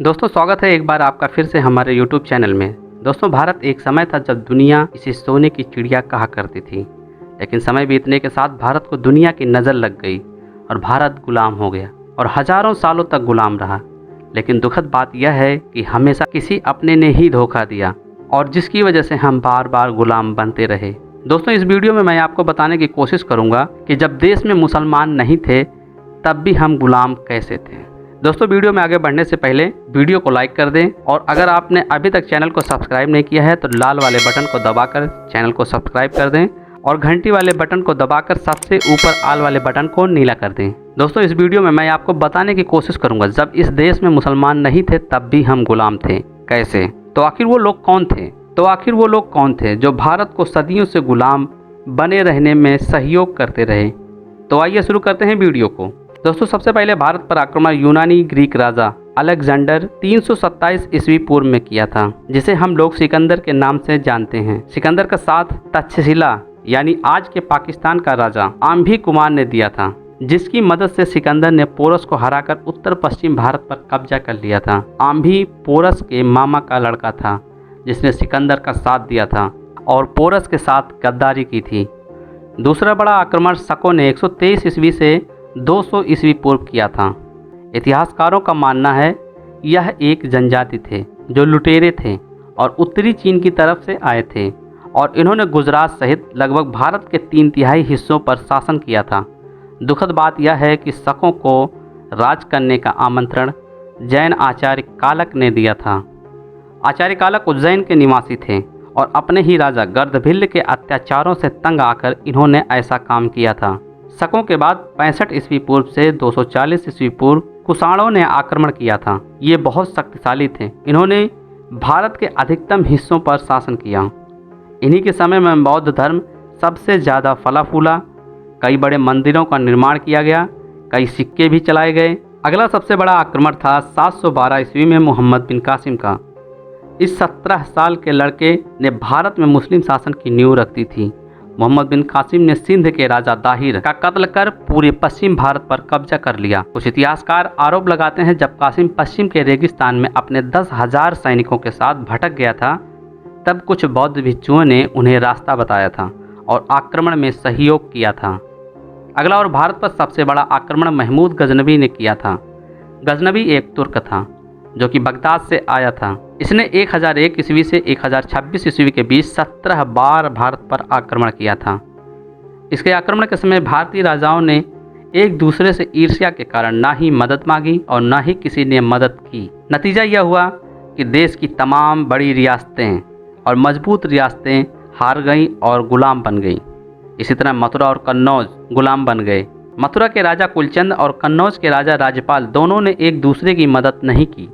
दोस्तों स्वागत है एक बार आपका फिर से हमारे यूट्यूब चैनल में। दोस्तों भारत एक समय था जब दुनिया इसे सोने की चिड़िया कहा करती थी, लेकिन समय बीतने के साथ भारत को दुनिया की नज़र लग गई और भारत गुलाम हो गया और हजारों सालों तक गुलाम रहा। लेकिन दुखद बात यह है कि हमेशा किसी अपने ने ही धोखा दिया और जिसकी वजह से हम बार बार गुलाम बनते रहे। दोस्तों इस वीडियो में मैं आपको बताने की कोशिश करूँगा कि जब देश में मुसलमान नहीं थे तब भी हम गुलाम कैसे थे। दोस्तों वीडियो में आगे बढ़ने से पहले वीडियो को लाइक कर दें और अगर आपने अभी तक चैनल को सब्सक्राइब नहीं किया है तो लाल वाले बटन को दबाकर चैनल को सब्सक्राइब कर दें और घंटी वाले बटन को दबाकर सबसे ऊपर आल वाले बटन को नीला कर दें। दोस्तों इस वीडियो में मैं आपको बताने की कोशिश करूंगा जब इस देश में मुसलमान नहीं थे तब भी हम गुलाम थे कैसे। तो आखिर वो लोग कौन थे जो भारत को सदियों से गुलाम बने रहने में सहयोग करते रहे। तो आइए शुरू करते हैं वीडियो को। दोस्तों सबसे पहले भारत पर आक्रमण यूनानी ग्रीक राजा अलेक्जेंडर 327 ईस्वी पूर्व में किया था, जिसे हम लोग सिकंदर के नाम से जानते हैं। सिकंदर का साथ तक्षशिला यानी आज के पाकिस्तान का राजा आम्भी कुमार ने दिया था, जिसकी मदद से सिकंदर ने पोरस को हराकर उत्तर पश्चिम भारत पर कब्जा कर लिया था। आम्भी पोरस के मामा का लड़का था जिसने सिकंदर का साथ दिया था और पोरस के साथ गद्दारी की थी। दूसरा बड़ा आक्रमण शकों ने 123 ईस्वी से 200 ईस्वी पूर्व किया था। इतिहासकारों का मानना है यह एक जनजाति थे जो लुटेरे थे और उत्तरी चीन की तरफ से आए थे और इन्होंने गुजरात सहित लगभग भारत के 3/4 हिस्सों पर शासन किया था। दुखद बात यह है कि शकों को राज करने का आमंत्रण जैन आचार्य कालक ने दिया था। आचार्य कालक उज्जैन के निवासी थे और अपने ही राजा गर्दभिल्ल के अत्याचारों से तंग आकर इन्होंने ऐसा काम किया था। शकों के बाद 65 ईस्वी पूर्व से 240 ईस्वी पूर्व कुषाणों ने आक्रमण किया था। ये बहुत शक्तिशाली थे। इन्होंने भारत के अधिकतम हिस्सों पर शासन किया। इन्हीं के समय में बौद्ध धर्म सबसे ज़्यादा फला फूला। कई बड़े मंदिरों का निर्माण किया गया, कई सिक्के भी चलाए गए। अगला सबसे बड़ा आक्रमण था 712 ईस्वी में मोहम्मद बिन कासिम का। इस 17 साल के लड़के ने भारत में मुस्लिम शासन की नींव रख दी थी। मोहम्मद बिन कासिम ने सिंध के राजा दाहिर का कत्ल कर पूरे पश्चिम भारत पर कब्जा कर लिया। कुछ इतिहासकार आरोप लगाते हैं जब कासिम पश्चिम के रेगिस्तान में अपने 10,000 सैनिकों के साथ भटक गया था तब कुछ बौद्ध भिक्षुओं ने उन्हें रास्ता बताया था और आक्रमण में सहयोग किया था। अगला और भारत पर सबसे बड़ा आक्रमण महमूद गजनवी ने किया था। गजनवी एक तुर्क था जो कि बगदाद से आया था। इसने 1001 ईस्वी से 1026 ईस्वी के बीच 17 बार भारत पर आक्रमण किया था। इसके आक्रमण के समय भारतीय राजाओं ने एक दूसरे से ईर्ष्या के कारण ना ही मदद मांगी और ना ही किसी ने मदद की। नतीजा यह हुआ कि देश की तमाम बड़ी रियासतें और मजबूत रियासतें हार गईं और गुलाम बन गईं। इसी तरह मथुरा और कन्नौज गुलाम बन गए। मथुरा के राजा कुलचंद और कन्नौज के राजा राज्यपाल दोनों ने एक दूसरे की मदद नहीं की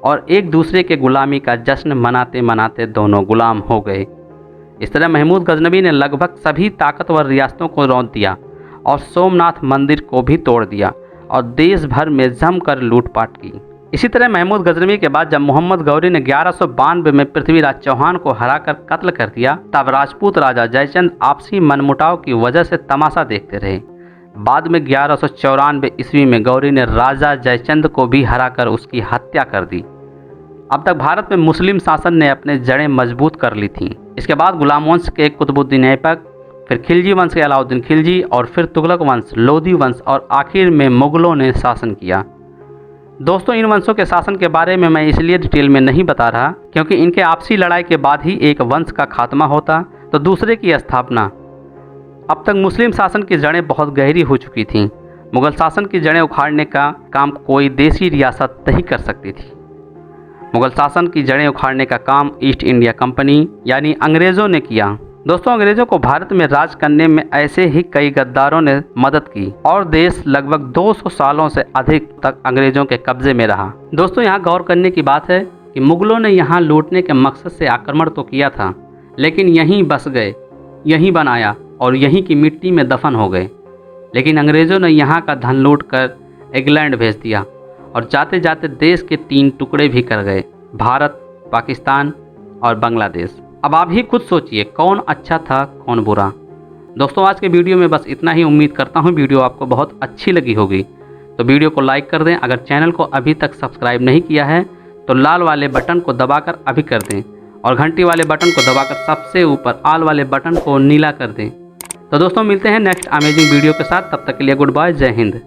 और एक दूसरे के गुलामी का जश्न मनाते मनाते दोनों गुलाम हो गए। इस तरह महमूद गजनवी ने लगभग सभी ताकतवर रियासतों को रौंद दिया और सोमनाथ मंदिर को भी तोड़ दिया और देश भर में जमकर लूटपाट की। इसी तरह महमूद गजनवी के बाद जब मोहम्मद गौरी ने 1192 में पृथ्वीराज चौहान को हराकर कत्ल कर दिया तब राजपूत राजा जयचंद आपसी मनमुटाव की वजह से तमाशा देखते रहे। बाद में 1194 ईस्वी में गौरी ने राजा जयचंद को भी हराकर उसकी हत्या कर दी। अब तक भारत में मुस्लिम शासन ने अपने जड़ें मजबूत कर ली थीं। इसके बाद गुलाम वंश के कुतुबुद्दीन ऐबक, फिर खिलजी वंश के अलाउद्दीन खिलजी और फिर तुगलक वंश, लोधी वंश और आखिर में मुगलों ने शासन किया। दोस्तों इन वंशों के शासन के बारे में मैं इसलिए डिटेल में नहीं बता रहा क्योंकि इनके आपसी लड़ाई के बाद ही एक वंश का खात्मा होता तो दूसरे की स्थापना। अब तक मुस्लिम शासन की जड़ें बहुत गहरी हो चुकी थीं। मुगल शासन की जड़ें उखाड़ने का काम कोई देसी रियासत नहीं कर सकती थी। मुगल शासन की जड़ें उखाड़ने का काम ईस्ट इंडिया कंपनी यानी अंग्रेज़ों ने किया। दोस्तों अंग्रेज़ों को भारत में राज करने में ऐसे ही कई गद्दारों ने मदद की और देश लगभग 200 सालों से अधिक तक अंग्रेज़ों के कब्जे में रहा। दोस्तों यहाँ गौर करने की बात है कि मुगलों ने यहाँ लूटने के मकसद से आक्रमण तो किया था लेकिन यहीं बस गए, यहीं बनाया और यहीं की मिट्टी में दफन हो गए। लेकिन अंग्रेज़ों ने यहाँ का धन लूट कर इंग्लैंड भेज दिया और जाते जाते देश के 3 टुकड़े भी कर गए, भारत, पाकिस्तान और बांग्लादेश। अब आप ही खुद सोचिए कौन अच्छा था कौन बुरा। दोस्तों आज के वीडियो में बस इतना ही। उम्मीद करता हूँ वीडियो आपको बहुत अच्छी लगी होगी। तो वीडियो को लाइक कर दें। अगर चैनल को अभी तक सब्सक्राइब नहीं किया है तो लाल वाले बटन को दबाकर अभी कर दें और घंटी वाले बटन को दबाकर सबसे ऊपर ऑल वाले बटन को नीला कर दें। तो दोस्तों मिलते हैं नेक्स्ट अमेजिंग वीडियो के साथ, तब तक के लिए गुड बाय, जय हिंद।